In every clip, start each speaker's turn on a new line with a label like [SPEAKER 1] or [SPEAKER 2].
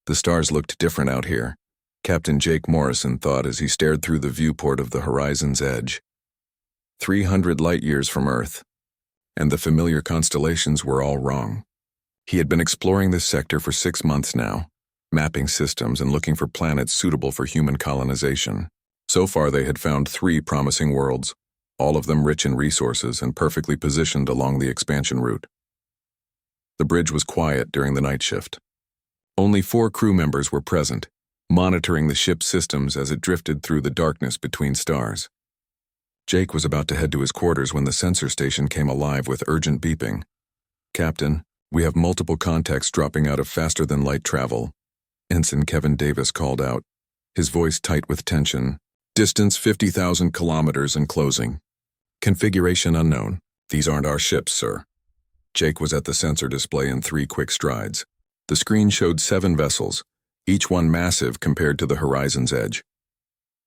[SPEAKER 1] The stars looked different out here, Captain Jake Morrison thought as he stared through the viewport of the horizon's edge. 300 light-years from Earth, and the familiar constellations were all wrong. He had been exploring this sector for 6 months now, mapping systems and looking for planets suitable for human colonization. So far they had found 3 promising worlds, all of them rich in resources and perfectly positioned along the expansion route. The bridge was quiet during the night shift. Only 4 crew members were present, monitoring the ship's systems as it drifted through the darkness between stars. Jake was about to head to his quarters when the sensor station came alive with urgent beeping. "Captain, we have multiple contacts dropping out of faster-than-light travel," Ensign Kevin Davis called out, his voice tight with tension. "Distance 50,000 kilometers and closing. Configuration unknown. These aren't our ships, sir." Jake was at the sensor display in 3 quick strides. The screen showed 7 vessels, each one massive compared to the horizon's edge.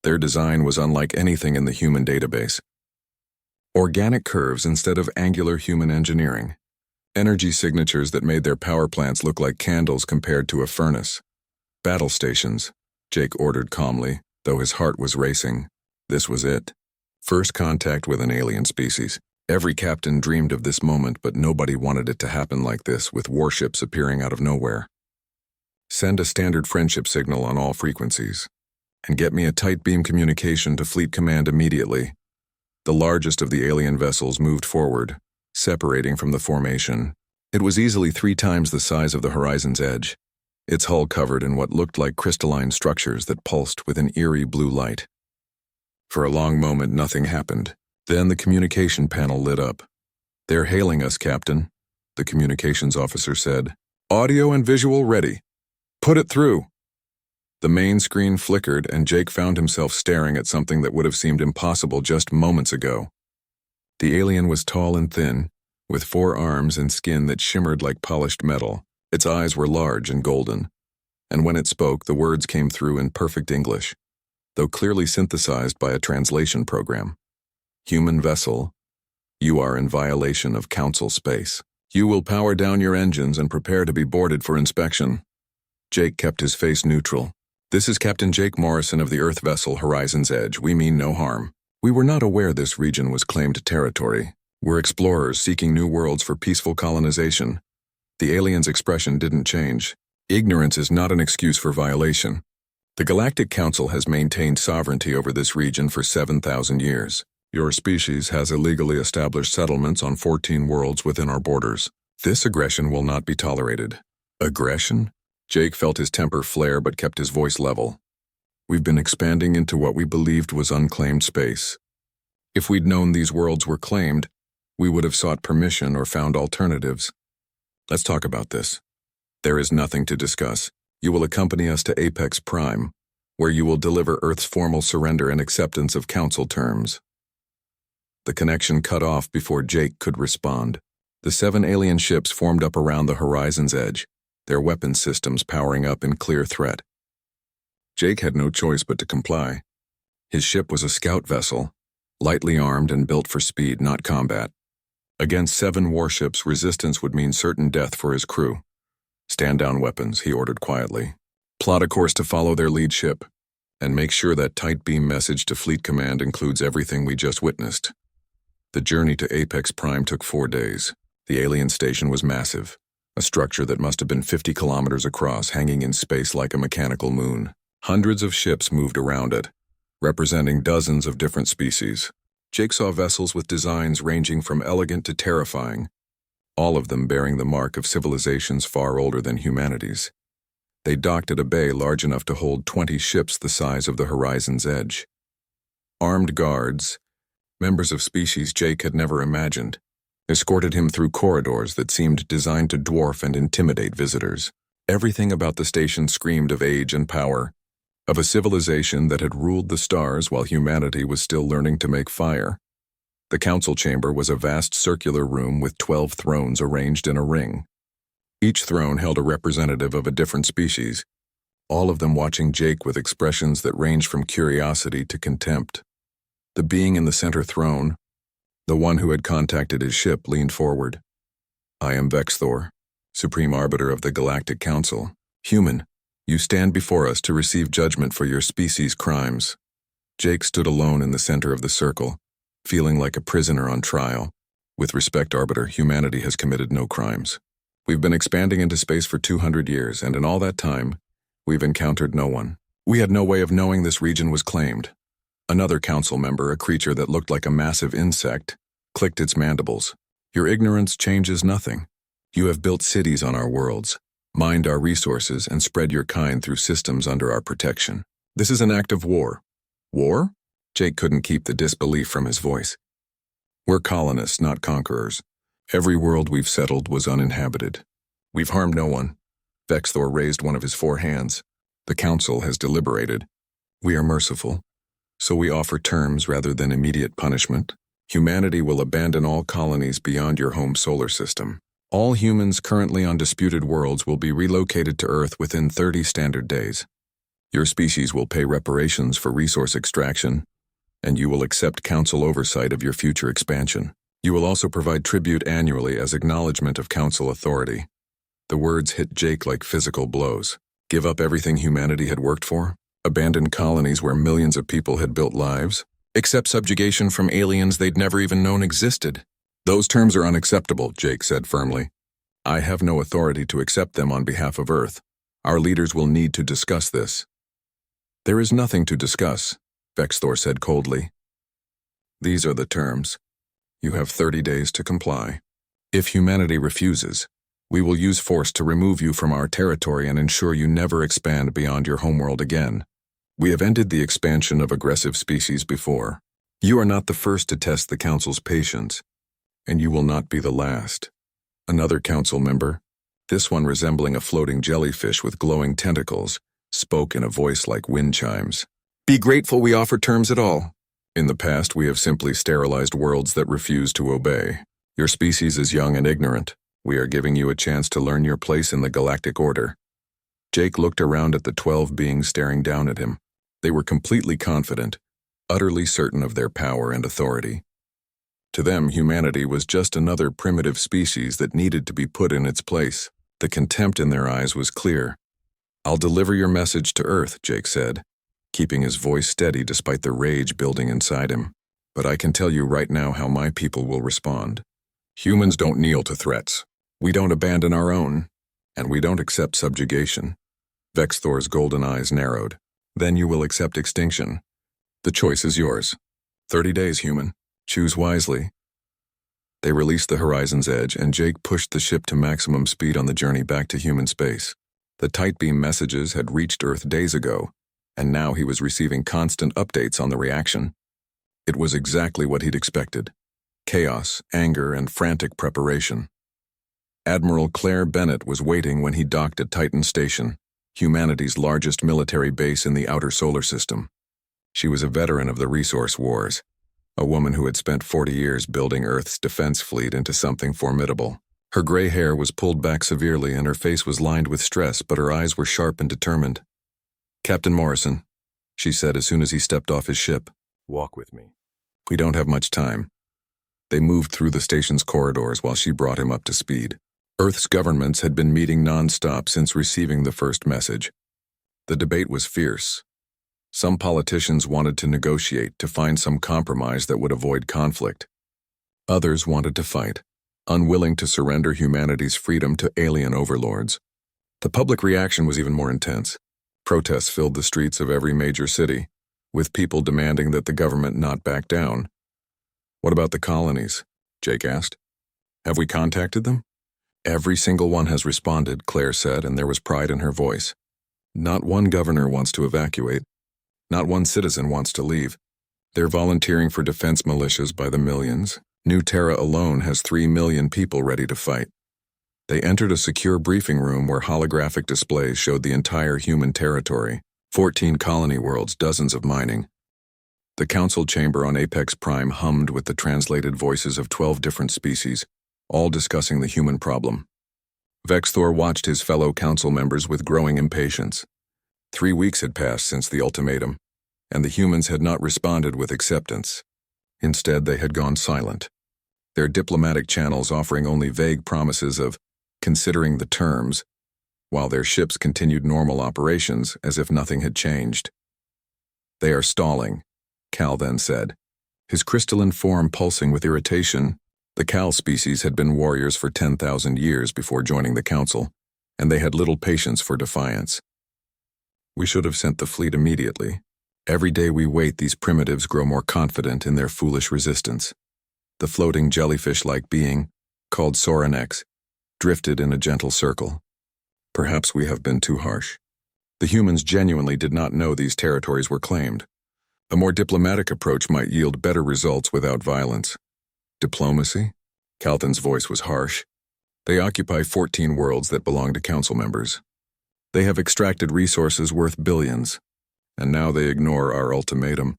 [SPEAKER 1] Their design was unlike anything in the human database. Organic curves instead of angular human engineering. Energy signatures that made their power plants look like candles compared to a furnace. "Battle stations," Jake ordered calmly, though his heart was racing. This was it. First contact with an alien species. Every captain dreamed of this moment, but nobody wanted it to happen like this, with warships appearing out of nowhere. "Send a standard friendship signal on all frequencies. And get me a tight beam communication to Fleet Command immediately." The largest of the alien vessels moved forward, separating from the formation. It was easily 3 times the size of the horizon's edge, its hull covered in what looked like crystalline structures that pulsed with an eerie blue light. For a long moment, nothing happened. Then the communication panel lit up. "They're hailing us, Captain," the communications officer said. "Audio and visual ready. Put it through." The main screen flickered, and Jake found himself staring at something that would have seemed impossible just moments ago. The alien was tall and thin, with 4 arms and skin that shimmered like polished metal. Its eyes were large and golden, and when it spoke, the words came through in perfect English, though clearly synthesized by a translation program. "Human vessel, you are in violation of Council space. You will power down your engines and prepare to be boarded for inspection." Jake kept his face neutral. "This is Captain Jake Morrison of the Earth vessel Horizon's Edge. We mean no harm. We were not aware this region was claimed territory. We're explorers seeking new worlds for peaceful colonization." The alien's expression didn't change. "Ignorance is not an excuse for violation. The Galactic Council has maintained sovereignty over this region for 7,000 years. Your species has illegally established settlements on 14 worlds within our borders. This aggression will not be tolerated." "Aggression?" Jake felt his temper flare but kept his voice level. "We've been expanding into what we believed was unclaimed space. If we'd known these worlds were claimed, we would have sought permission or found alternatives. Let's talk about this. There is nothing to discuss. You will accompany us to Apex Prime, where you will deliver Earth's formal surrender and acceptance of Council terms." The connection cut off before Jake could respond. The 7 alien ships formed up around the horizon's edge, their weapon systems powering up in clear threat. Jake had no choice but to comply. His ship was a scout vessel, lightly armed and built for speed, not combat. Against 7 warships, resistance would mean certain death for his crew. "Stand down weapons," he ordered quietly. "Plot a course to follow their lead ship, and make sure that tight beam message to Fleet Command includes everything we just witnessed." The journey to Apex Prime took 4 days. The alien station was massive, a structure that must have been 50 kilometers across, hanging in space like a mechanical moon. Hundreds of ships moved around it, representing dozens of different species. Jake saw vessels with designs ranging from elegant to terrifying, all of them bearing the mark of civilizations far older than humanity's. They docked at a bay large enough to hold 20 ships the size of the horizon's edge. Armed guards, members of species Jake had never imagined, escorted him through corridors that seemed designed to dwarf and intimidate visitors. Everything about the station screamed of age and power, of a civilization that had ruled the stars while humanity was still learning to make fire. The council chamber was a vast circular room with 12 thrones arranged in a ring. Each throne held a representative of a different species, all of them watching Jake with expressions that ranged from curiosity to contempt. The being in the center throne, the one who had contacted his ship, leaned forward. "I am Vexthor, Supreme Arbiter of the Galactic Council. Human, You stand before us to receive judgment for your species' crimes. Jake stood alone in the center of the circle, feeling like a prisoner on trial. With respect, Arbiter, humanity has committed no crimes. We've been expanding into space for 200 years, and in all that time, we've encountered no one. We had no way of knowing this region was claimed. Another council member, a creature that looked like a massive insect, clicked its mandibles. Your ignorance changes nothing. You have built cities on our worlds, mined our resources, and spread your kind through systems under our protection. This is an act of war. War? Jake couldn't keep the disbelief from his voice. We're colonists, not conquerors. Every world we've settled was uninhabited. We've harmed no one. Vexthor raised one of his 4 hands. The council has deliberated. We are merciful, so we offer terms rather than immediate punishment. Humanity will abandon all colonies beyond your home solar system. All humans currently on disputed worlds will be relocated to Earth within 30 standard days. Your species will pay reparations for resource extraction, and you will accept council oversight of your future expansion. You will also provide tribute annually as acknowledgement of council authority. The words hit Jake like physical blows. Give up everything humanity had worked for? Abandon colonies where millions of people had built lives? Accept subjugation from aliens they'd never even known existed? Those terms are unacceptable, Jake said firmly. I have no authority to accept them on behalf of Earth. Our leaders will need to discuss this. There is nothing to discuss, Vexthor said coldly. These are the terms. You have 30 days to comply. If humanity refuses, we will use force to remove you from our territory and ensure you never expand beyond your homeworld again. We have ended the expansion of aggressive species before. You are not the first to test the council's patience, and you will not be the last. Another council member, this one resembling a floating jellyfish with glowing tentacles, spoke in a voice like wind chimes. Be grateful we offer terms at all. In the past, we have simply sterilized worlds that refuse to obey. Your species is young and ignorant. We are giving you a chance to learn your place in the galactic order. Jake looked around at the 12 beings staring down at him. They were completely confident, utterly certain of their power and authority. To them, humanity was just another primitive species that needed to be put in its place. The contempt in their eyes was clear. I'll deliver your message to Earth, Jake said, keeping his voice steady despite the rage building inside him. But I can tell you right now how my people will respond. Humans don't kneel to threats. We don't abandon our own, and we don't accept subjugation. Vexthor's golden eyes narrowed. Then you will accept extinction. The choice is yours. 30 days, human. Choose wisely. They released the horizon's edge, and Jake pushed the ship to maximum speed on the journey back to human space. The tight beam messages had reached Earth days ago, and now he was receiving constant updates on the reaction. It was exactly what he'd expected. Chaos, anger, and frantic preparation. Admiral Claire Bennett was waiting when he docked at Titan Station, humanity's largest military base in the outer solar system. She was a veteran of the resource wars, a woman who had spent 40 years building Earth's defense fleet into something formidable. Her gray hair was pulled back severely and her face was lined with stress, but her eyes were sharp and determined. Captain Morrison, she said as soon as he stepped off his ship.
[SPEAKER 2] Walk with me.
[SPEAKER 1] We don't have much time. They moved through the station's corridors while she brought him up to speed. Earth's governments had been meeting non-stop since receiving the first message. The debate was fierce. Some politicians wanted to negotiate to find some compromise that would avoid conflict. Others wanted to fight, unwilling to surrender humanity's freedom to alien overlords. The public reaction was even more intense. Protests filled the streets of every major city, with people demanding that the government not back down. What about the colonies? Jake asked. Have we contacted them? Every single one has responded, Claire said, and there was pride in her voice. Not one governor wants to evacuate. Not one citizen wants to leave. They're volunteering for defense militias by the millions. New Terra alone has 3 million people ready to fight. They entered a secure briefing room where holographic displays showed the entire human territory, 14 colony worlds, dozens of mining. The council chamber on Apex Prime hummed with the translated voices of 12 different species, all discussing the human problem. Vexthor watched his fellow council members with growing impatience. 3 weeks had passed since the ultimatum, and the humans had not responded with acceptance. Instead, they had gone silent, their diplomatic channels offering only vague promises of considering the terms, while their ships continued normal operations as if nothing had changed. "They are stalling," Cal then said, his crystalline form pulsing with irritation. The Cal species had been warriors for 10,000 years before joining the Council, and they had little patience for defiance. "We should have sent the fleet immediately. Every day we wait, these primitives grow more confident in their foolish resistance." The floating jellyfish-like being, called Soranex, drifted in a gentle circle. "Perhaps we have been too harsh. The humans genuinely did not know these territories were claimed. A more diplomatic approach might yield better results without violence." "Diplomacy?" Calthan's voice was harsh. "They occupy 14 worlds that belong to Council members. They have extracted resources worth billions, and now they ignore our ultimatum.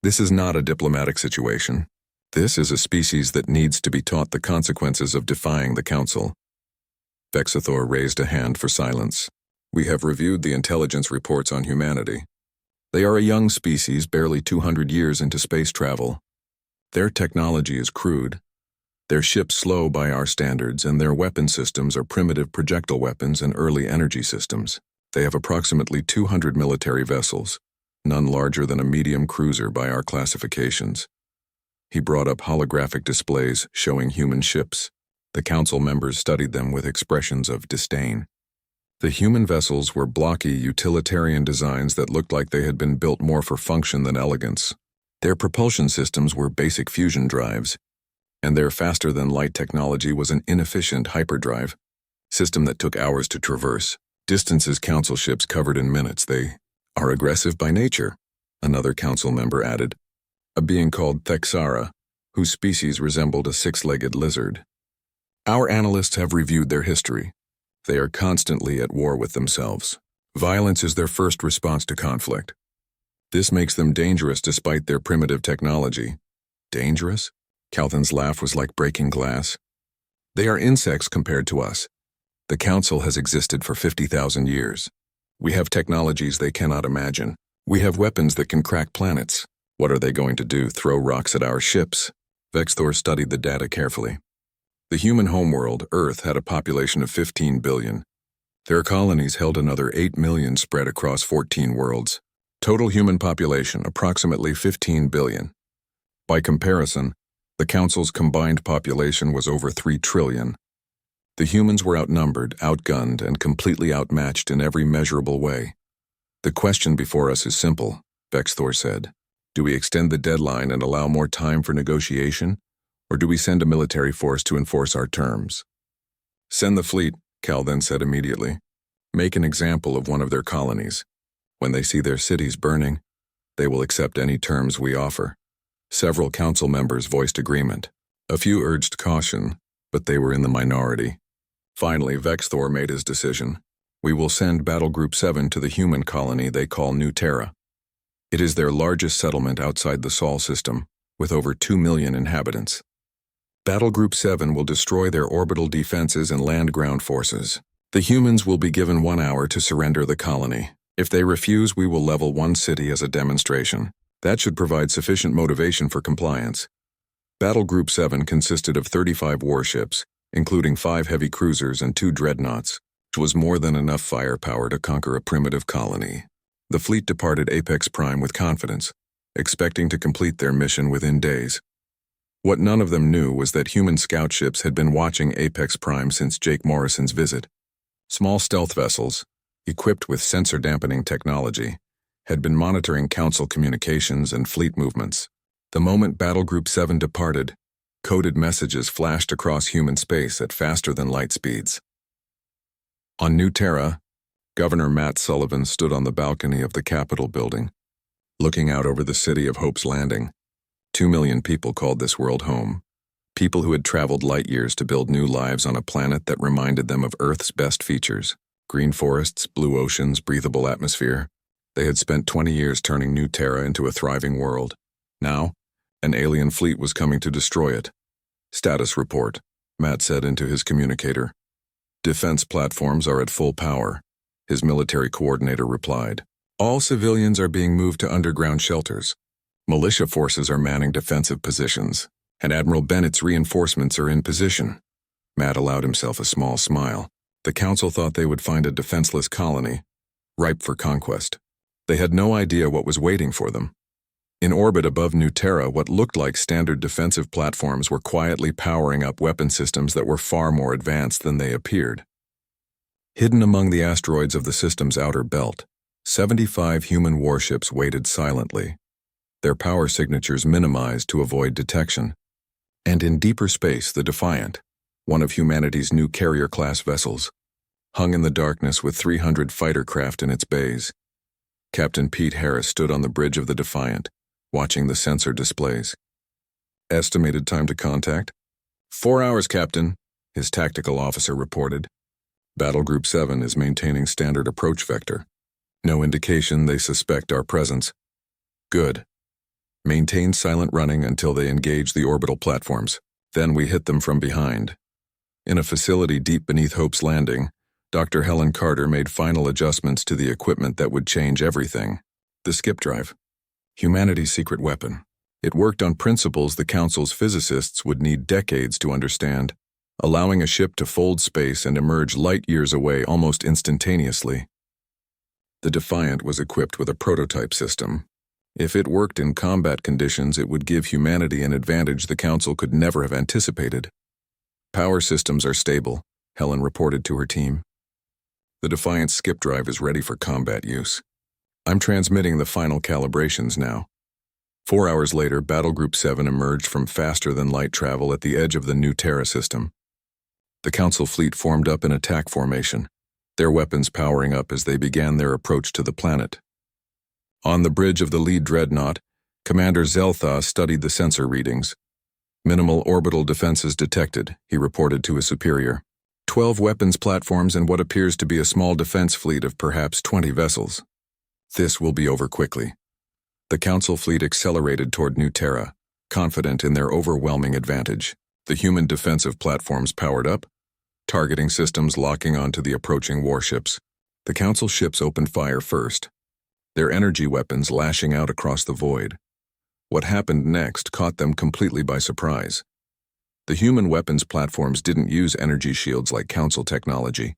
[SPEAKER 1] This is not a diplomatic situation. This is a species that needs to be taught the consequences of defying the Council." Vexathor raised a hand for silence. "We have reviewed the intelligence reports on humanity. They are a young species, barely 200 years into space travel. Their technology is crude. Their ships slow by our standards, and their weapon systems are primitive projectile weapons and early energy systems. They have approximately 200 military vessels, none larger than a medium cruiser by our classifications." He brought up holographic displays showing human ships. The Council members studied them with expressions of disdain. The human vessels were blocky, utilitarian designs that looked like they had been built more for function than elegance. Their propulsion systems were basic fusion drives, and their faster-than-light technology was an inefficient hyperdrive system that took hours to traverse. Distances Council ships covered in minutes. "They are aggressive by nature," another Council member added, a being called Thexara, whose species resembled a six-legged lizard. "Our analysts have reviewed their history. They are constantly at war with themselves. Violence is their first response to conflict. This makes them dangerous despite their primitive technology." "Dangerous?" Calthan's laugh was like breaking glass. "They are insects compared to us. The Council has existed for 50,000 years. We have technologies they cannot imagine. We have weapons that can crack planets. What are they going to do, throw rocks at our ships?" Vexthor studied the data carefully. The human homeworld, Earth, had a population of 15 billion. Their colonies held another 8 million spread across 14 worlds. Total human population, approximately 15 billion. By comparison, the Council's combined population was over 3 trillion. The humans were outnumbered, outgunned, and completely outmatched in every measurable way. "The question before us is simple," Vexthor said. "Do we extend the deadline and allow more time for negotiation, or do we send a military force to enforce our terms?" "Send the fleet," Cal then said immediately. "Make an example of one of their colonies. When they see their cities burning, they will accept any terms we offer." Several Council members voiced agreement. A few urged caution, but they were in the minority. Finally, Vexthor made his decision. "We will send Battle Group 7 to the human colony they call New Terra. It is their largest settlement outside the Sol system, with over 2 million inhabitants. Battle Group 7 will destroy their orbital defenses and land-ground forces. The humans will be given 1 hour to surrender the colony. If they refuse, we will level one city as a demonstration. That should provide sufficient motivation for compliance." Battle Group 7 consisted of 35 warships, including 5 heavy cruisers and 2 dreadnoughts, which was more than enough firepower to conquer a primitive colony. The fleet departed Apex Prime with confidence, expecting to complete their mission within days. What none of them knew was that human scout ships had been watching Apex Prime since Jake Morrison's visit. Small stealth vessels, equipped with sensor-dampening technology, had been monitoring Council communications and fleet movements. The moment Battle Group 7 departed, coded messages flashed across human space at faster-than-light speeds. On New Terra, Governor Matt Sullivan stood on the balcony of the Capitol building, looking out over the city of Hope's Landing. 2 million people called this world home. People who had traveled light years to build new lives on a planet that reminded them of Earth's best features: green forests, blue oceans, breathable atmosphere. They had spent 20 years turning New Terra into a thriving world. Now, an alien fleet was coming to destroy it. "Status report," Matt said into his communicator. "Defense platforms are at full power," his military coordinator replied. "All civilians are being moved to underground shelters. Militia forces are manning defensive positions, and Admiral Bennett's reinforcements are in position." Matt allowed himself a small smile. The Council thought they would find a defenseless colony, ripe for conquest. They had no idea what was waiting for them. In orbit above New Terra, what looked like standard defensive platforms were quietly powering up weapon systems that were far more advanced than they appeared. Hidden among the asteroids of the system's outer belt, 75 human warships waited silently, their power signatures minimized to avoid detection. And in deeper space, the Defiant, one of humanity's new carrier-class vessels, hung in the darkness with 300 fighter craft in its bays. Captain Pete Harris stood on the bridge of the Defiant, watching the sensor displays. Estimated time to contact? 4 hours, Captain, his tactical officer reported. Battle Group 7 is maintaining standard approach vector. No indication they suspect our presence. Good. Maintain silent running until they engage the orbital platforms. Then we hit them from behind. In a facility deep beneath Hope's Landing, Dr. Helen Carter made final adjustments to the equipment that would change everything. The skip drive. Humanity's secret weapon. It worked on principles the Council's physicists would need decades to understand, allowing a ship to fold space and emerge light years away almost instantaneously. The Defiant was equipped with a prototype system. If it worked in combat conditions, it would give humanity an advantage the Council could never have anticipated. Power systems are stable, Helen reported to her team. The Defiant's skip drive is ready for combat use. I'm transmitting the final calibrations now. 4 hours later, Battle Group 7 emerged from faster-than-light travel at the edge of the New Terra system. The Council fleet formed up in attack formation, their weapons powering up as they began their approach to the planet. On the bridge of the lead dreadnought, Commander Zeltha studied the sensor readings. Minimal orbital defenses detected, he reported to his superior. 12 weapons platforms and what appears to be a small defense fleet of perhaps 20 vessels. This will be over quickly. The Council fleet accelerated toward New Terra, confident in their overwhelming advantage. The human defensive platforms powered up, targeting systems locking onto the approaching warships. The Council ships opened fire first, their energy weapons lashing out across the void. What happened next caught them completely by surprise. The human weapons platforms didn't use energy shields like Council technology.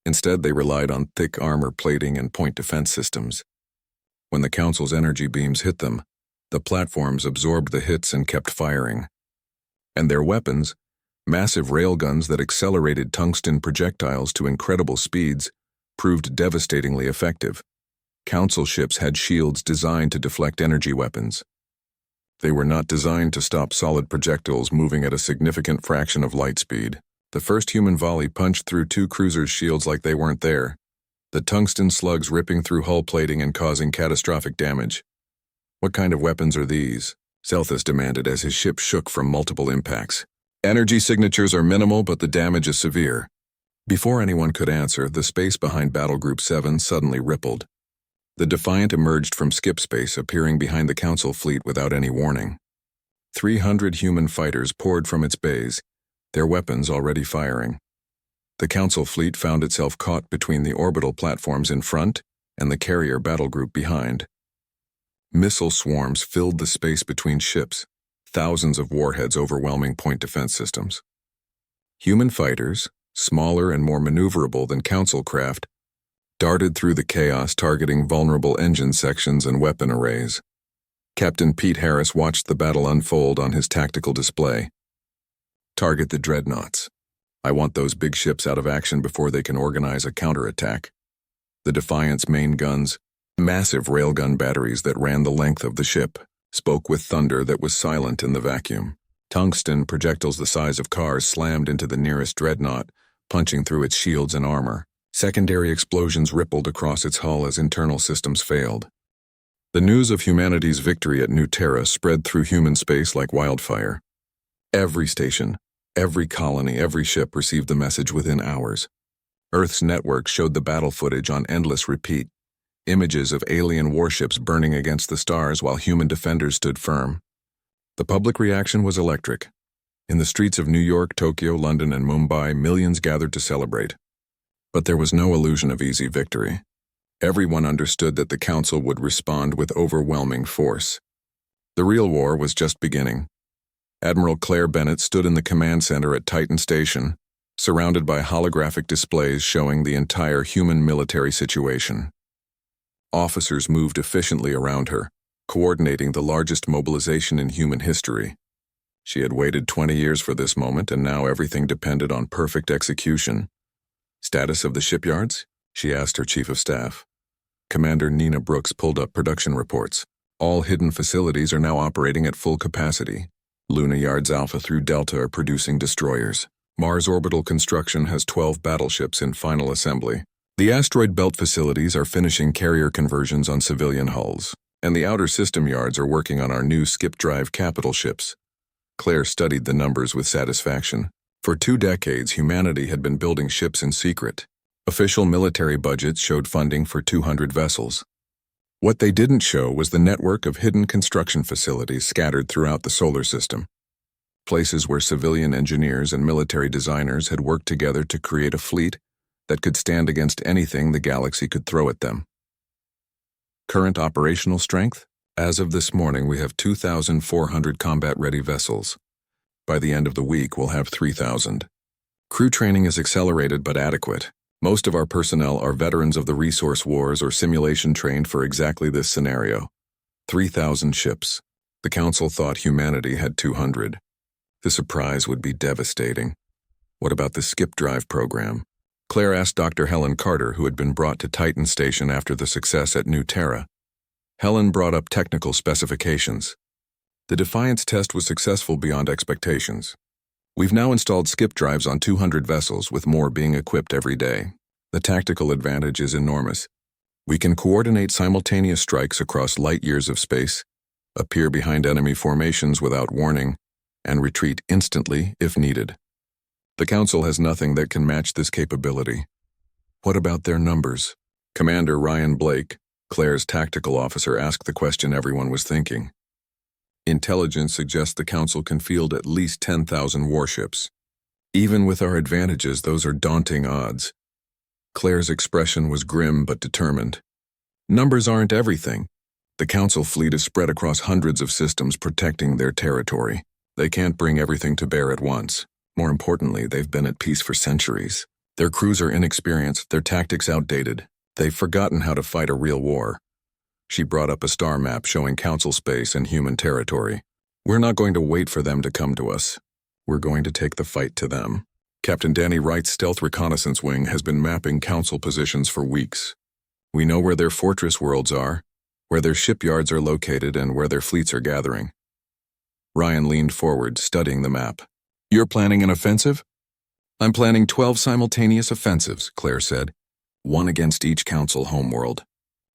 [SPEAKER 1] Instead, they relied on thick armor plating and point defense systems. When the Council's energy beams hit them, the platforms absorbed the hits and kept firing. And their weapons, massive railguns that accelerated tungsten projectiles to incredible speeds, proved devastatingly effective. Council ships had shields designed to deflect energy weapons. They were not designed to stop solid projectiles moving at a significant fraction of light speed. The first human volley punched through 2 cruisers' shields like they weren't there, the tungsten slugs ripping through hull plating and causing catastrophic damage. What kind of weapons are these? Zelthus demanded as his ship shook from multiple impacts. Energy signatures are minimal, but the damage is severe. Before anyone could answer, the space behind Battle Group 7 suddenly rippled. The Defiant emerged from skip space, appearing behind the Council fleet without any warning. 300 human fighters poured from its bays, their weapons already firing. The Council fleet found itself caught between the orbital platforms in front and the carrier battle group behind. Missile swarms filled the space between ships, thousands of warheads overwhelming point defense systems. Human fighters, smaller and more maneuverable than Council craft, darted through the chaos, targeting vulnerable engine sections and weapon arrays. Captain Pete Harris watched the battle unfold on his tactical display. Target the dreadnoughts. I want those big ships out of action before they can organize a counterattack. The Defiant's main guns, massive railgun batteries that ran the length of the ship, spoke with thunder that was silent in the vacuum. Tungsten projectiles the size of cars slammed into the nearest dreadnought, punching through its shields and armor. Secondary explosions rippled across its hull as internal systems failed. The news of humanity's victory at New Terra spread through human space like wildfire. Every station, every colony, every ship received the message within hours. Earth's network showed the battle footage on endless repeat, images of alien warships burning against the stars while human defenders stood firm. The public reaction was electric. In the streets of New York, Tokyo, London, and Mumbai, millions gathered to celebrate. But there was no illusion of easy victory. Everyone understood that the Council would respond with overwhelming force. The real war was just beginning. Admiral Claire Bennett stood in the command center at Titan Station, surrounded by holographic displays showing the entire human military situation. Officers moved efficiently around her, coordinating the largest mobilization in human history. She had waited 20 years for this moment, and now everything depended on perfect execution. Status of the shipyards? She asked her chief of staff. Commander Nina Brooks pulled up production reports. All hidden facilities are now operating at full capacity. Luna Yards Alpha through Delta are producing destroyers. Mars Orbital Construction has 12 battleships in final assembly. The asteroid belt facilities are finishing carrier conversions on civilian hulls, and the outer system yards are working on our new skip drive capital ships. Claire studied the numbers with satisfaction. For 2 decades, humanity had been building ships in secret. Official military budgets showed funding for 200 vessels. What they didn't show was the network of hidden construction facilities scattered throughout the solar system. Places where civilian engineers and military designers had worked together to create a fleet that could stand against anything the galaxy could throw at them. Current operational strength? As of this morning, we have 2,400 combat-ready vessels. By the end of the week, we'll have 3,000. Crew training is accelerated but adequate. Most of our personnel are veterans of the resource wars or simulation trained for exactly this scenario. 3,000 ships. The Council thought humanity had 200. The surprise would be devastating. What about the skip drive program? Claire asked Dr. Helen Carter, who had been brought to Titan Station after the success at New Terra. Helen brought up technical specifications. The Defiance test was successful beyond expectations. We've now installed skip drives on 200 vessels, with more being equipped every day. The tactical advantage is enormous. We can coordinate simultaneous strikes across light years of space, appear behind enemy formations without warning, and retreat instantly if needed. The Council has nothing that can match this capability. What about their numbers? Commander Ryan Blake, Claire's tactical officer, asked the question everyone was thinking. Intelligence suggests the Council can field at least 10,000 warships. Even with our advantages, those are daunting odds. Claire's expression was grim but determined. Numbers aren't everything. The Council fleet is spread across hundreds of systems protecting their territory. They can't bring everything to bear at once. More importantly, they've been at peace for centuries. Their crews are inexperienced, their tactics outdated. They've forgotten how to fight a real war. She brought up a star map showing Council space and human territory. We're not going to wait for them to come to us. We're going to take the fight to them. Captain Danny Wright's Stealth Reconnaissance Wing has been mapping Council positions for weeks. We know where their fortress worlds are, where their shipyards are located, and where their fleets are gathering. Ryan leaned forward, studying the map. You're planning an offensive? I'm planning 12 simultaneous offensives, Claire said. One against each Council homeworld.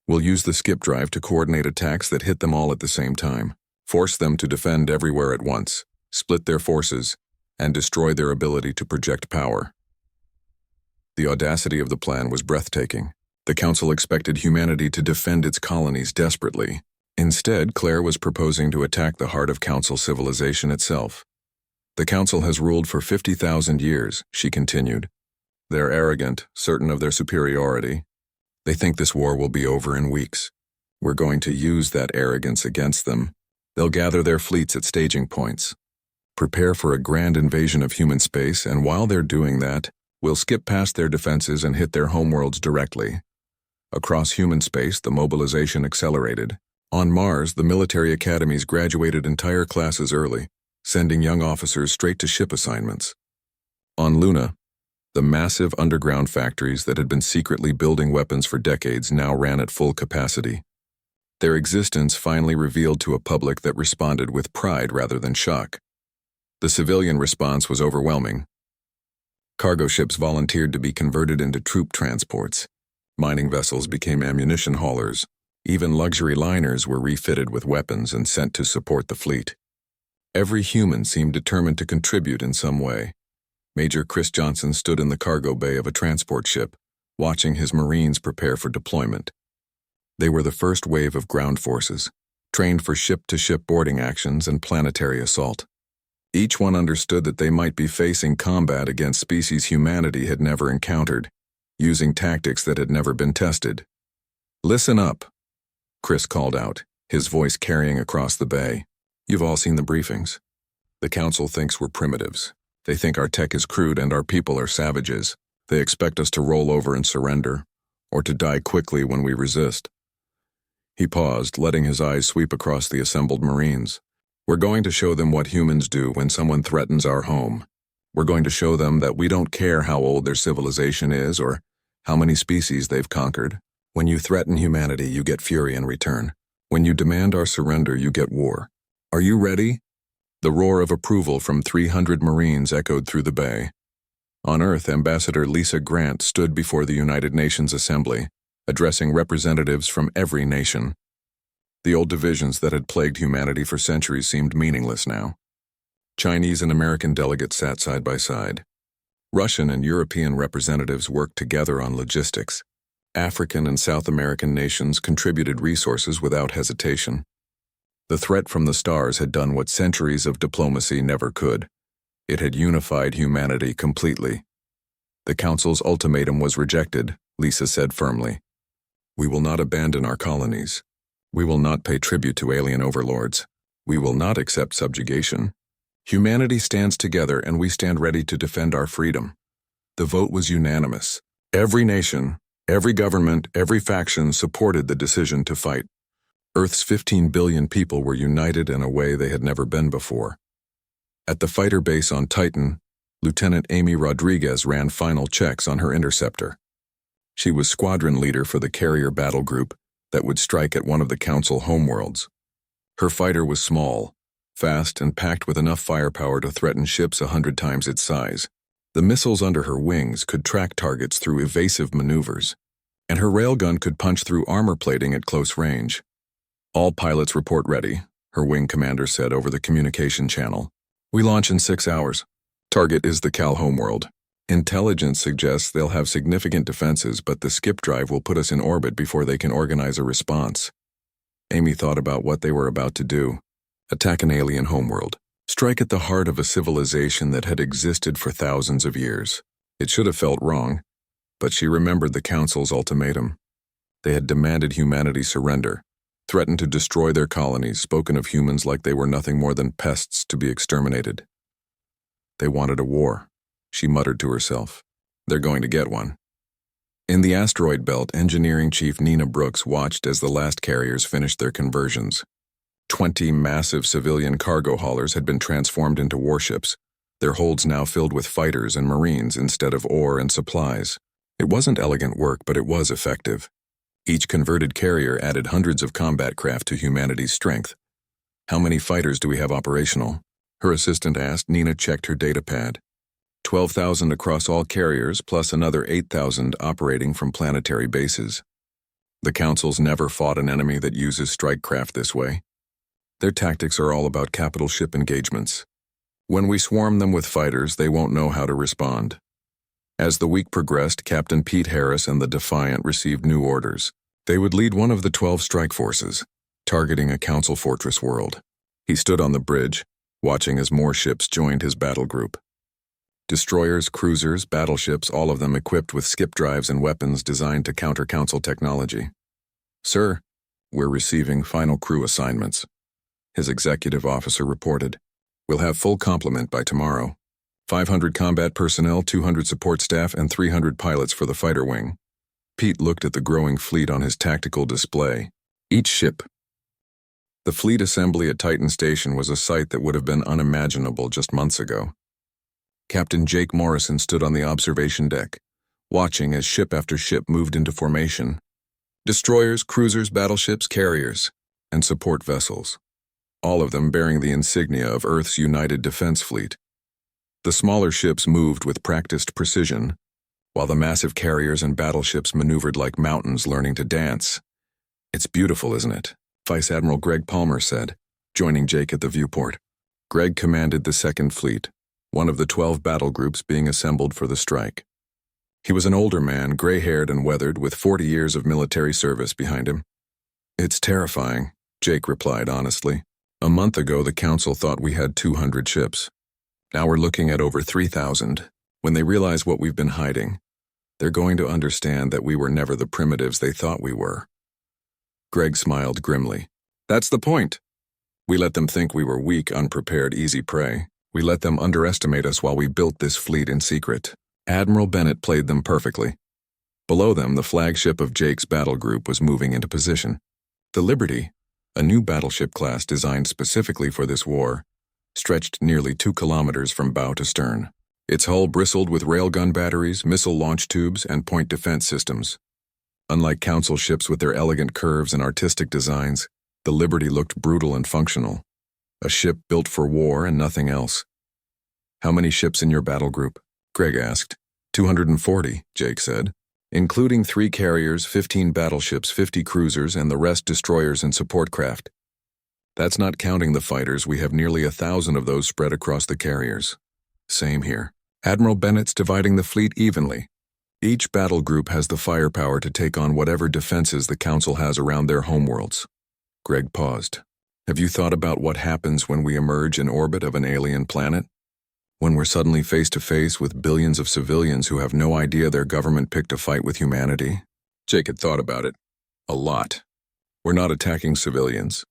[SPEAKER 1] We'll use the skip drive to coordinate attacks that hit them all at the same time, force them to defend everywhere at once, split their forces, and destroy their ability to project power. The audacity of the plan was breathtaking. The Council expected humanity to defend its colonies desperately. Instead, Claire was proposing to attack the heart of Council civilization itself. The Council has ruled for 50,000 years, she continued. They're arrogant, certain of their superiority. They think this war will be over in weeks. We're going to use that arrogance against them. They'll gather their fleets at staging points. Prepare for a grand invasion of human space, and while they're doing that, we'll skip past their defenses and hit their homeworlds directly. Across human space, the mobilization accelerated. On Mars, the military academies graduated entire classes early, sending young officers straight to ship assignments. On Luna, the massive underground factories that had been secretly building weapons for decades now ran at full capacity. Their existence finally revealed to a public that responded with pride rather than shock. The civilian response was overwhelming. Cargo ships volunteered to be converted into troop transports. Mining vessels became ammunition haulers. Even luxury liners were refitted with weapons and sent to support the fleet. Every human seemed determined to contribute in some way. Major Chris Johnson stood in the cargo bay of a transport ship, watching his Marines prepare for deployment. They were the first wave of ground forces, trained for ship-to-ship boarding actions and planetary assault. Each one understood that they might be facing combat against species humanity had never encountered, using tactics that had never been tested. "Listen up," Chris called out, his voice carrying across the bay. "You've all seen the briefings. The Council thinks we're primitives. They think our tech is crude and our people are savages. They expect us to roll over and surrender, or to die quickly when we resist. He paused, letting his eyes sweep across the assembled Marines. We're going to show them what humans do when someone threatens our home. We're going to show them that we don't care how old their civilization is or how many species they've conquered. When you threaten humanity, you get fury in return. When you demand our surrender, you get war. Are you ready? The roar of approval from 300 Marines echoed through the bay. On Earth, Ambassador Lisa Grant stood before the United Nations Assembly, addressing representatives from every nation. The old divisions that had plagued humanity for centuries seemed meaningless now. Chinese and American delegates sat side by side. Russian and European representatives worked together on logistics. African and South American nations contributed resources without hesitation. The threat from the stars had done what centuries of diplomacy never could. It had unified humanity completely. The Council's ultimatum was rejected, Lisa said firmly. We will not abandon our colonies. We will not pay tribute to alien overlords. We will not accept subjugation. Humanity stands together and we stand ready to defend our freedom. The vote was unanimous. Every nation, every government, every faction supported the decision to fight. Earth's 15 billion people were united in a way they had never been before. At the fighter base on Titan, Lieutenant Amy Rodriguez ran final checks on her interceptor. She was squadron leader for the carrier battle group that would strike at one of the Council homeworlds. Her fighter was small, fast, and packed with enough firepower to threaten ships 100 times its size. The missiles under her wings could track targets through evasive maneuvers, and her railgun could punch through armor plating at close range. All pilots report ready, her wing commander said over the communication channel. We launch in 6 hours. Target is the Cal homeworld. Intelligence suggests they'll have significant defenses, but the skip drive will put us in orbit before they can organize a response. Amy thought about what they were about to do. Attack an alien homeworld. Strike at the heart of a civilization that had existed for thousands of years. It should have felt wrong, but she remembered the Council's ultimatum. They had demanded humanity surrender, threatened to destroy their colonies, spoken of humans like they were nothing more than pests to be exterminated. They wanted a war, she muttered to herself. They're going to get one. In the asteroid belt, Engineering Chief Nina Brooks watched as the last carriers finished their conversions. 20 massive civilian cargo haulers had been transformed into warships, their holds now filled with fighters and Marines instead of ore and supplies. It wasn't elegant work, but it was effective. Each converted carrier added hundreds of combat craft to humanity's strength. How many fighters do we have operational? Her assistant asked. Nina checked her data pad. 12,000 across all carriers, plus another 8,000 operating from planetary bases. The Council's never fought an enemy that uses strike craft this way. Their tactics are all about capital ship engagements. When we swarm them with fighters, they won't know how to respond. As the week progressed, Captain Pete Harris and the Defiant received new orders. They would lead one of the 12 strike forces, targeting a Council fortress world. He stood on the bridge, watching as more ships joined his battle group. Destroyers, cruisers, battleships, all of them equipped with skip drives and weapons designed to counter Council technology. Sir, we're receiving final crew assignments, his executive officer reported. We'll have full complement by tomorrow. 500 combat personnel, 200 support staff, and 300 pilots for the fighter wing. Pete looked at the growing fleet on his tactical display. Each ship. The fleet assembly at Titan Station was a sight that would have been unimaginable just months ago. Captain Jake Morrison stood on the observation deck, watching as ship after ship moved into formation. Destroyers, cruisers, battleships, carriers, and support vessels. All of them bearing the insignia of Earth's United Defense Fleet. The smaller ships moved with practiced precision, while the massive carriers and battleships maneuvered like mountains learning to dance. It's beautiful, isn't it? Vice Admiral Greg Palmer said, joining Jake at the viewport. Greg commanded the Second Fleet, one of the 12 battle groups being assembled for the strike. He was an older man, gray-haired and weathered, with 40 years of military service behind him. It's terrifying, Jake replied honestly. A month ago, the Council thought we had 200 ships. Now we're looking at over 3,000. When they realize what we've been hiding, they're going to understand that we were never the primitives they thought we were. Greg smiled grimly. That's the point. We let them think we were weak, unprepared, easy prey. We let them underestimate us while we built this fleet in secret. Admiral Bennett played them perfectly. Below them, the flagship of Jake's battle group was moving into position. The Liberty, a new battleship class designed specifically for this war, stretched nearly 2 kilometers from bow to stern. Its hull bristled with railgun batteries, missile launch tubes, and point defense systems. Unlike Council ships with their elegant curves and artistic designs, the Liberty looked brutal and functional. A ship built for war and nothing else. "How many ships in your battle group?" Greg asked. 240, Jake said, including 3 carriers, 15 battleships, 50 cruisers, and the rest destroyers and support craft. That's not counting the fighters. We have nearly 1,000 of those spread across the carriers. Same here. Admiral Bennett's dividing the fleet evenly. Each battle group has the firepower to take on whatever defenses the Council has around their homeworlds. Greg paused. Have you thought about what happens when we emerge in orbit of an alien planet? When we're suddenly face to face with billions of civilians who have no idea their government picked a fight with humanity? Jake had thought about it. A lot. We're not attacking civilians.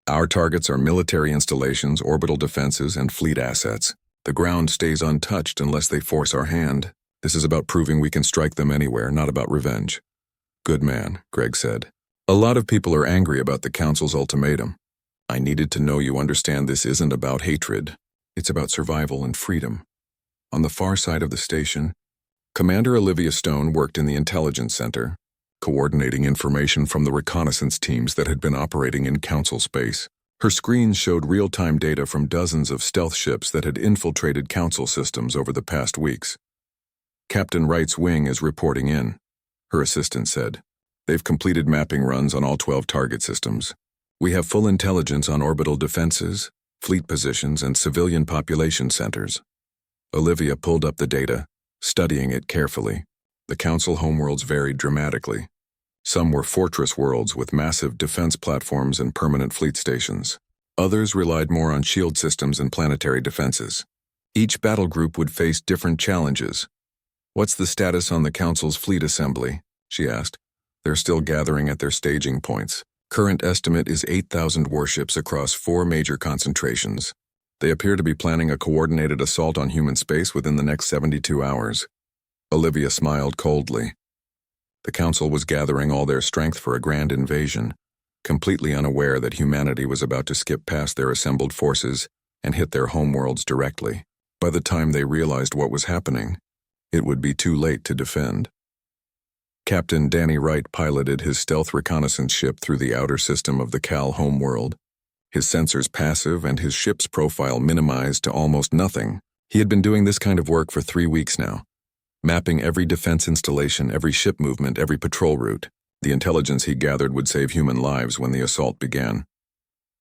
[SPEAKER 1] Our targets are military installations, orbital defenses, and fleet assets. The ground stays untouched unless they force our hand. This is about proving we can strike them anywhere, not about revenge. Good man, Greg said. A lot of people are angry about the Council's ultimatum. I needed to know you understand this isn't about hatred. It's about survival and freedom. On the far side of the station, Commander Olivia Stone worked in the intelligence center, coordinating information from the reconnaissance teams that had been operating in Council space. Her screens showed real-time data from dozens of stealth ships that had infiltrated Council systems over the past weeks. Captain Wright's wing is reporting in, her assistant said. They've completed mapping runs on all 12 target systems. We have full intelligence on orbital defenses, fleet positions, and civilian population centers. Olivia pulled up the data, studying it carefully. The Council homeworlds varied dramatically. Some were fortress worlds with massive defense platforms and permanent fleet stations. Others relied more on shield systems and planetary defenses. Each battle group would face different challenges. What's the status on the Council's fleet assembly? She asked. They're still gathering at their staging points. Current estimate is 8,000 warships across 4 major concentrations. They appear to be planning a coordinated assault on human space within the next 72 hours. Olivia smiled coldly. The Council was gathering all their strength for a grand invasion, completely unaware that humanity was about to skip past their assembled forces and hit their homeworlds directly. By the time they realized what was happening, it would be too late to defend. Captain Danny Wright piloted his stealth reconnaissance ship through the outer system of the Cal homeworld, his sensors passive and his ship's profile minimized to almost nothing. He had been doing this kind of work for 3 weeks now, mapping every defense installation, every ship movement, every patrol route. The intelligence he gathered would save human lives when the assault began.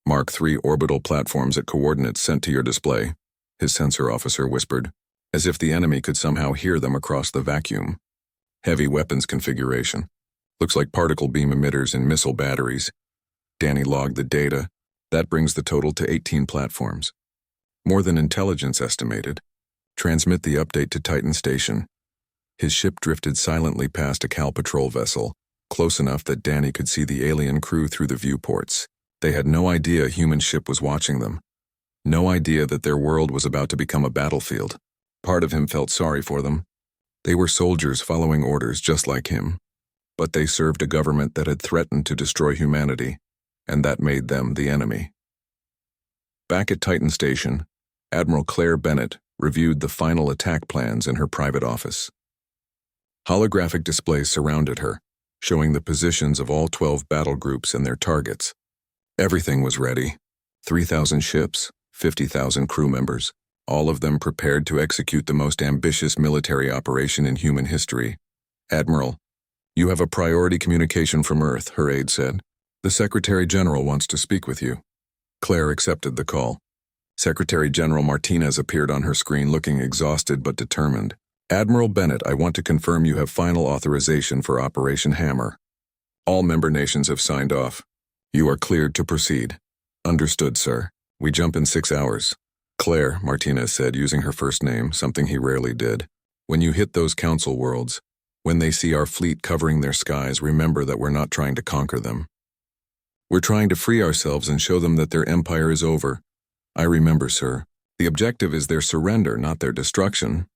[SPEAKER 1] Mark III orbital platforms at coordinates sent to your display, his sensor officer whispered, as if the enemy could somehow hear them across the vacuum. Heavy weapons configuration. Looks like particle beam emitters and missile batteries. Danny logged the data. That brings the total to 18 platforms. More than intelligence estimated. Transmit the update to Titan Station. His ship drifted silently past a Cal patrol vessel, close enough that Danny could see the alien crew through the viewports. They had no idea a human ship was watching them. No idea that their world was about to become a battlefield. Part of him felt sorry for them. They were soldiers following orders just like him, but they served a government that had threatened to destroy humanity, and that made them the enemy. Back at Titan Station, Admiral Claire Bennett reviewed the final attack plans in her private office. Holographic displays surrounded her, showing the positions of all 12 battle groups and their targets. Everything was ready. 3,000 ships, 50,000 crew members, all of them prepared to execute the most ambitious military operation in human history. Admiral, you have a priority communication from Earth, her aide said. The Secretary General wants to speak with you. Claire accepted the call. Secretary General Martinez appeared on her screen looking exhausted but determined. Admiral Bennett, I want to confirm you have final authorization for Operation Hammer. All member nations have signed off. You are cleared to proceed. Understood, sir. We jump in 6 hours. Claire, Martinez said, using her first name, something he rarely did. When you hit those Council worlds, when they see our fleet covering their skies, remember that we're not trying to conquer them. We're trying to free ourselves and show them that their empire is over. I remember, sir. The objective is their surrender, not their destruction.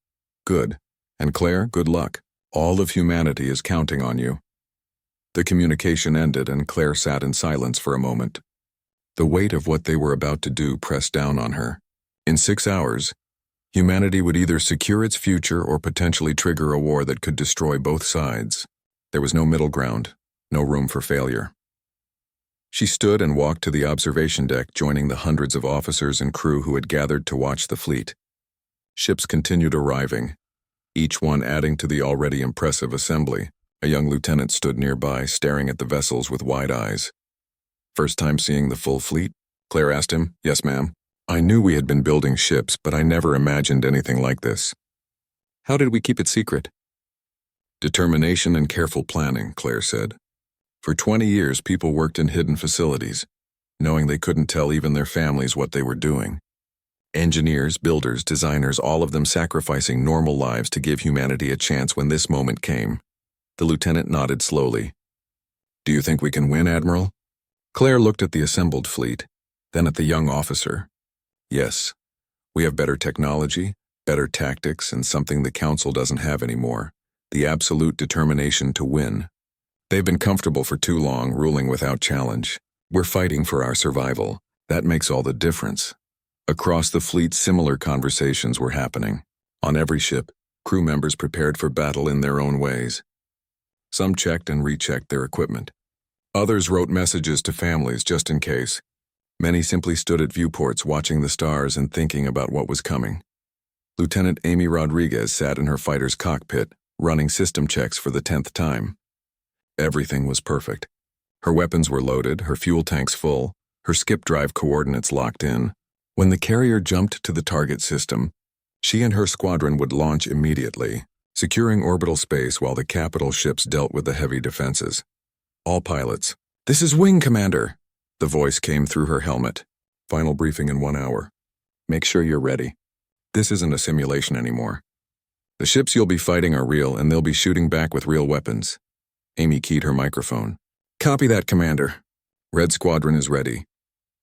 [SPEAKER 1] Good. And Claire, good luck. All of humanity is counting on you. The communication ended and Claire sat in silence for a moment. The weight of what they were about to do pressed down on her. In 6 hours, humanity would either secure its future or potentially trigger a war that could destroy both sides. There was no middle ground, no room for failure. She stood and walked to the observation deck, joining the hundreds of officers and crew who had gathered to watch the fleet. Ships continued arriving, each one adding to the already impressive assembly. A young lieutenant stood nearby, staring at the vessels with wide eyes. "First time seeing the full fleet?" Claire asked him. "Yes, ma'am. I knew we had been building ships, but I never imagined anything like this." "How did we keep it secret?" "Determination and careful planning," Claire said. "For 20 years, people worked in hidden facilities, knowing they couldn't tell even their families what they were doing. Engineers, builders, designers, all of them sacrificing normal lives to give humanity a chance when this moment came." The lieutenant nodded slowly. "Do you think we can win, Admiral?" Claire looked at the assembled fleet, then at the young officer. "Yes. We have better technology, better tactics, and something the Council doesn't have anymore: the absolute determination to win. They've been comfortable for too long, ruling without challenge. We're fighting for our survival. That makes all the difference." Across the fleet, similar conversations were happening. On every ship, crew members prepared for battle in their own ways. Some checked and rechecked their equipment. Others wrote messages to families just in case. Many simply stood at viewports watching the stars and thinking about what was coming. Lieutenant Amy Rodriguez sat in her fighter's cockpit, running system checks for the 10th time. Everything was perfect. Her weapons were loaded, her fuel tanks full, her skip drive coordinates locked in. When the carrier jumped to the target system, she and her squadron would launch immediately, securing orbital space while the capital ships dealt with the heavy defenses. "All pilots, this is Wing Commander," the voice came through her helmet. "Final briefing in 1 hour. Make sure you're ready. This isn't a simulation anymore. The ships you'll be fighting are real, and they'll be shooting back with real weapons." Amy keyed her microphone. "Copy that, Commander. Red Squadron is ready."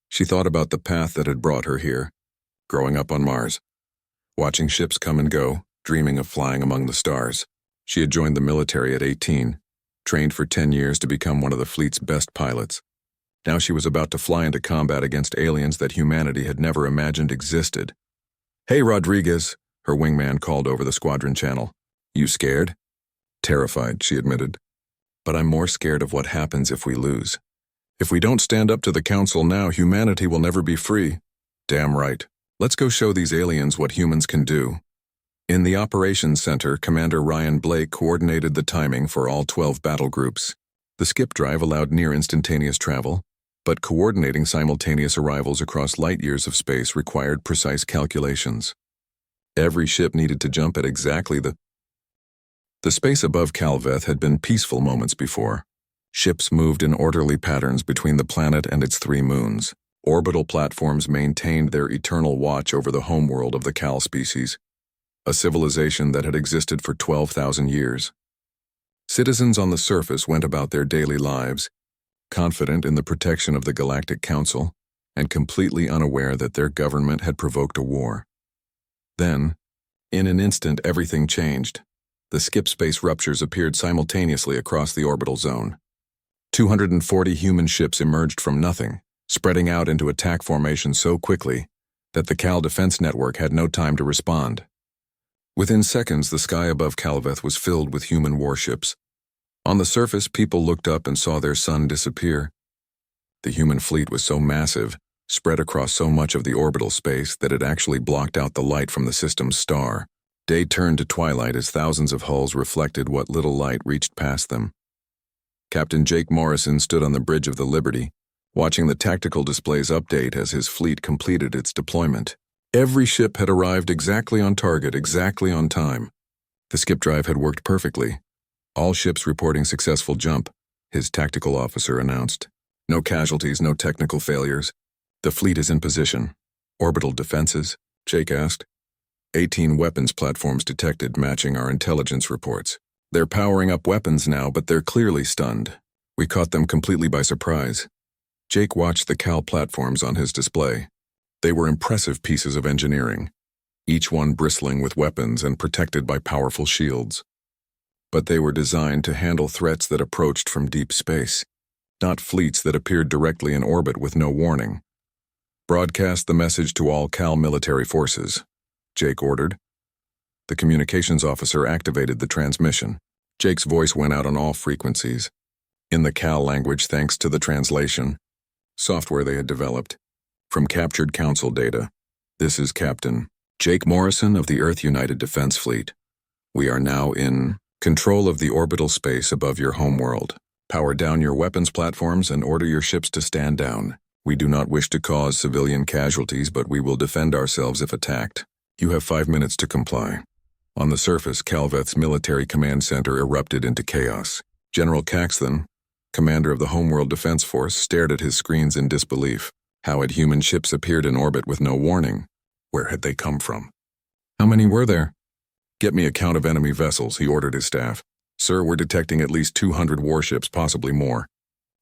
[SPEAKER 1] She thought about the path that had brought her here, growing up on Mars, watching ships come and go, dreaming of flying among the stars. She had joined the military at 18, trained for 10 years to become one of the fleet's best pilots. Now she was about to fly into combat against aliens that humanity had never imagined existed. "Hey, Rodriguez," her wingman called over the squadron channel. "You scared?" "Terrified," she admitted. "But I'm more scared of what happens if we lose. If we don't stand up to the Council now, humanity will never be free." "Damn right. Let's go show these aliens what humans can do." In the operations center, Commander Ryan Blake coordinated the timing for all 12 battle groups. The skip drive allowed near-instantaneous travel, but coordinating simultaneous arrivals across light years of space required precise calculations. Every ship needed to jump at exactly the space above Calveth had been peaceful moments before. Ships moved in orderly patterns between the planet and its 3 moons. Orbital platforms maintained their eternal watch over the homeworld of the Cal species, a civilization that had existed for 12,000 years. Citizens on the surface went about their daily lives, confident in the protection of the Galactic Council and completely unaware that their government had provoked a war. Then, in an instant, everything changed. The skip space ruptures appeared simultaneously across the orbital zone. 240 human ships emerged from nothing, spreading out into attack formation so quickly that the Cal Defense Network had no time to respond. Within seconds, the sky above Calveth was filled with human warships. On the surface, people looked up and saw their sun disappear. The human fleet was so massive, spread across so much of the orbital space, that it actually blocked out the light from the system's star. Day turned to twilight as thousands of hulls reflected what little light reached past them. Captain Jake Morrison stood on the bridge of the Liberty, watching the tactical displays update as his fleet completed its deployment. Every ship had arrived exactly on target, exactly on time. The skip drive had worked perfectly. All ships reporting successful jump, his tactical officer announced. No casualties, no technical failures. The fleet is in position. Orbital defenses? Jake asked. 18 weapons platforms detected, matching our intelligence reports. They're powering up weapons now, but they're clearly stunned. We caught them completely by surprise. Jake watched the Cal platforms on his display. They were impressive pieces of engineering, each one bristling with weapons and protected by powerful shields. But they were designed to handle threats that approached from deep space, not fleets that appeared directly in orbit with no warning. "Broadcast the message to all Cal military forces," Jake ordered. The communications officer activated the transmission. Jake's voice went out on all frequencies, in the Cal language thanks to the translation software they had developed. "From captured Council data, this is Captain Jake Morrison of the Earth United Defense Fleet. We are now in control of the orbital space above your homeworld. Power down your weapons platforms and order your ships to stand down. We do not wish to cause civilian casualties, but we will defend ourselves if attacked. You have 5 minutes to comply." On the surface, Calveth's military command center erupted into chaos. General Caxton, commander of the Homeworld Defense Force, stared at his screens in disbelief. How had human ships appeared in orbit with no warning? Where had they come from? How many were there? "Get me a count of enemy vessels," he ordered his staff. "Sir, we're detecting at least 200 warships, possibly more.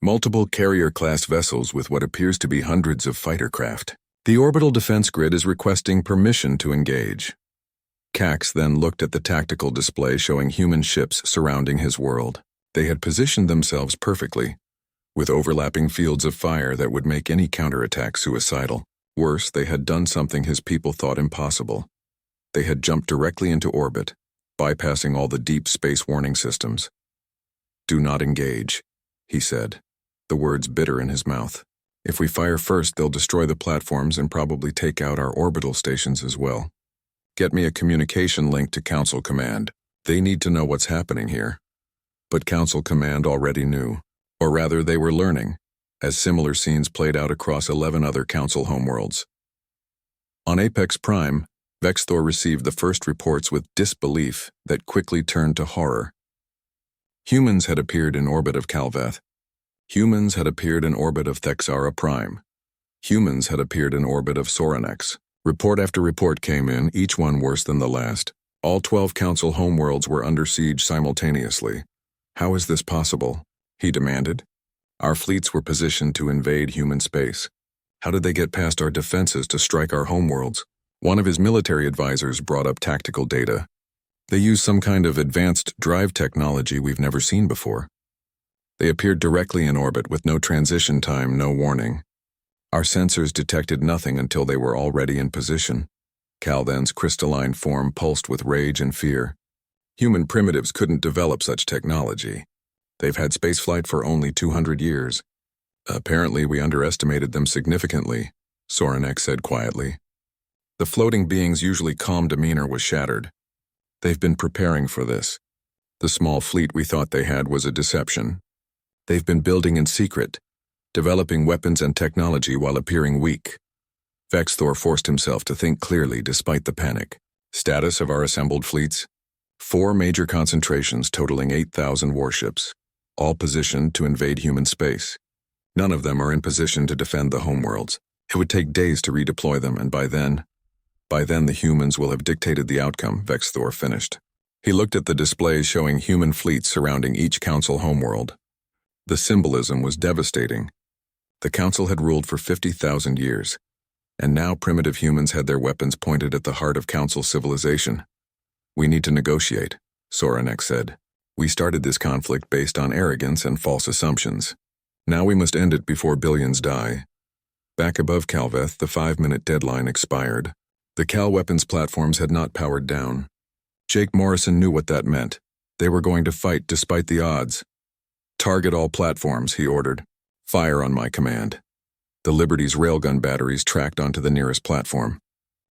[SPEAKER 1] Multiple carrier-class vessels with what appears to be hundreds of fighter craft. The orbital defense grid is requesting permission to engage." Cax then looked at the tactical display showing human ships surrounding his world. They had positioned themselves perfectly, with overlapping fields of fire that would make any counterattack suicidal. Worse, they had done something his people thought impossible. They had jumped directly into orbit, bypassing all the deep space warning systems. "Do not engage," he said, the words bitter in his mouth. "If we fire first, they'll destroy the platforms and probably take out our orbital stations as well. Get me a communication link to Council Command. They need to know what's happening here." But Council Command already knew, or rather they were learning, as similar scenes played out across 11 other Council homeworlds. On Apex Prime, Vexthor received the first reports with disbelief that quickly turned to horror. Humans had appeared in orbit of Calveth. Humans had appeared in orbit of Thexara Prime. Humans had appeared in orbit of Soranex. Report after report came in, each one worse than the last. All 12 Council homeworlds were under siege simultaneously. "How is this possible?" he demanded. "Our fleets were positioned to invade human space. How did they get past our defenses to strike our homeworlds?" One of his military advisors brought up tactical data. "They use some kind of advanced drive technology we've never seen before. They appeared directly in orbit with no transition time, no warning. Our sensors detected nothing until they were already in position." Calthen's crystalline form pulsed with rage and fear. "Human primitives couldn't develop such technology. They've had spaceflight for only 200 years. Apparently we underestimated them significantly," Soranex said quietly. The floating being's usually calm demeanor was shattered. "They've been preparing for this. The small fleet we thought they had was a deception. They've been building in secret, developing weapons and technology while appearing weak." Vexthor forced himself to think clearly despite the panic. "Status of our assembled fleets? 4 major concentrations totaling 8,000 warships, all positioned to invade human space. None of them are in position to defend the homeworlds. It would take days to redeploy them, and by then the humans will have dictated the outcome," Vexthor finished. He looked at the displays showing human fleets surrounding each Council homeworld. The symbolism was devastating. The Council had ruled for 50,000 years, and now primitive humans had their weapons pointed at the heart of Council civilization. "We need to negotiate," Soranex said. "We started this conflict based on arrogance and false assumptions. Now we must end it before billions die." Back above Calveth, the 5-minute deadline expired. The Cal weapons platforms had not powered down. Jake Morrison knew what that meant. They were going to fight despite the odds. "Target all platforms," he ordered. "Fire on my command." The Liberty's railgun batteries tracked onto the nearest platform.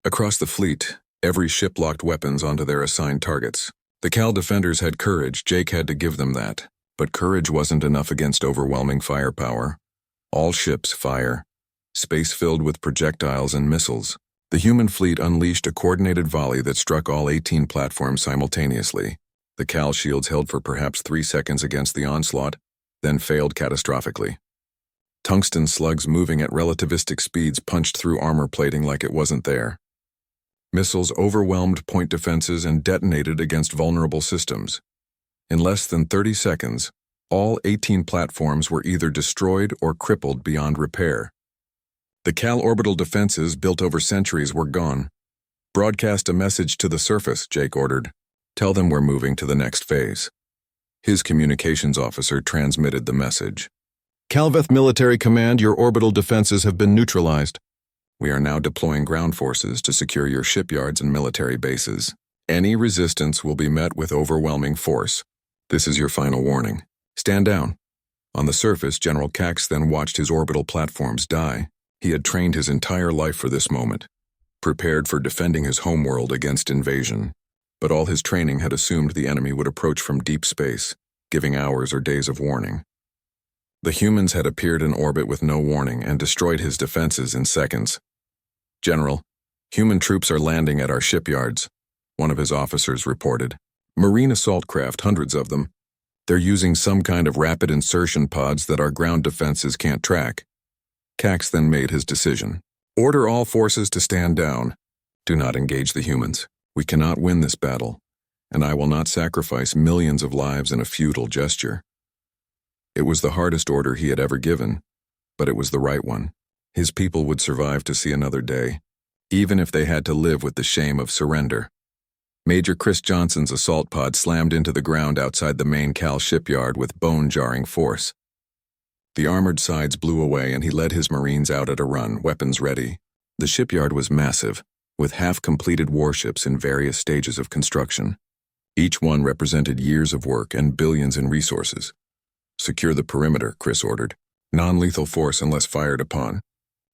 [SPEAKER 1] Across the fleet, every ship locked weapons onto their assigned targets. The Cal defenders had courage, Jake had to give them that. But courage wasn't enough against overwhelming firepower. All ships fire. Space filled with projectiles and missiles. The human fleet unleashed a coordinated volley that struck all 18 platforms simultaneously. The Cal shields held for perhaps 3 seconds against the onslaught, then failed catastrophically. Tungsten slugs moving at relativistic speeds punched through armor plating like it wasn't there. Missiles overwhelmed point defenses and detonated against vulnerable systems. In less than 30 seconds, all 18 platforms were either destroyed or crippled beyond repair. The Cal orbital defenses built over centuries were gone. Broadcast a message to the surface, Jake ordered. Tell them we're moving to the next phase. His communications officer transmitted the message. Calveth Military Command, your orbital defenses have been neutralized. We are now deploying ground forces to secure your shipyards and military bases. Any resistance will be met with overwhelming force. This is your final warning. Stand down. On the surface, General Cax then watched his orbital platforms die. He had trained his entire life for this moment, prepared for defending his homeworld against invasion. But all his training had assumed the enemy would approach from deep space, giving hours or days of warning. The humans had appeared in orbit with no warning and destroyed his defenses in seconds. General, human troops are landing at our shipyards, one of his officers reported. Marine assault craft, hundreds of them. They're using some kind of rapid insertion pods that our ground defenses can't track. Cax then made his decision. Order all forces to stand down. Do not engage the humans. We cannot win this battle, and I will not sacrifice millions of lives in a futile gesture. It was the hardest order he had ever given, but it was the right one. His people would survive to see another day, even if they had to live with the shame of surrender. Major Chris Johnson's assault pod slammed into the ground outside the main Cal shipyard with bone-jarring force. The armored sides blew away and he led his Marines out at a run, weapons ready. The shipyard was massive, with half-completed warships in various stages of construction. Each one represented years of work and billions in resources. Secure the perimeter, Chris ordered. Non-lethal force unless fired upon.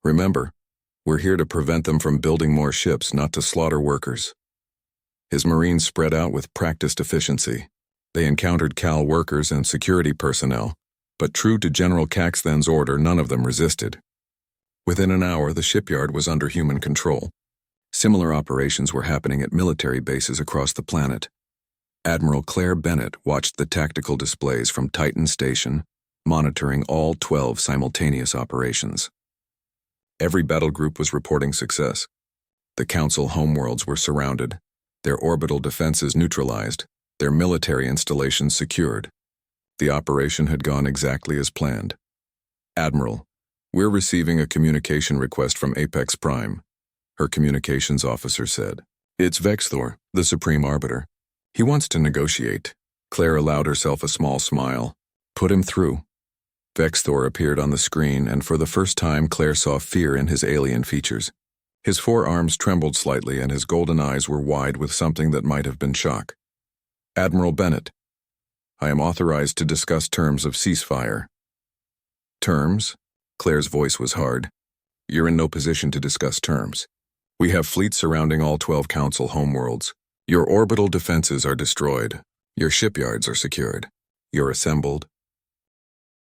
[SPEAKER 1] Remember, we're here to prevent them from building more ships, not to slaughter workers. His Marines spread out with practiced efficiency. They encountered Cal workers and security personnel, but true to General Cax then's order, none of them resisted. Within an hour, the shipyard was under human control. Similar operations were happening at military bases across the planet. Admiral Claire Bennett watched the tactical displays from Titan Station, monitoring all 12 simultaneous operations. Every battle group was reporting success. The Council homeworlds were surrounded, their orbital defenses neutralized, their military installations secured. The operation had gone exactly as planned. Admiral, we're receiving a communication request from Apex Prime, her communications officer said. It's Vexthor, the Supreme Arbiter. He wants to negotiate. Claire allowed herself a small smile. Put him through. Vexthor appeared on the screen, and for the first time Claire saw fear in his alien features. His forearms trembled slightly, and his golden eyes were wide with something that might have been shock. Admiral Bennett, I am authorized to discuss terms of ceasefire. Terms? Claire's voice was hard. You're in no position to discuss terms. We have fleets surrounding all 12 Council homeworlds. Your orbital defenses are destroyed. Your shipyards are secured. You're assembled,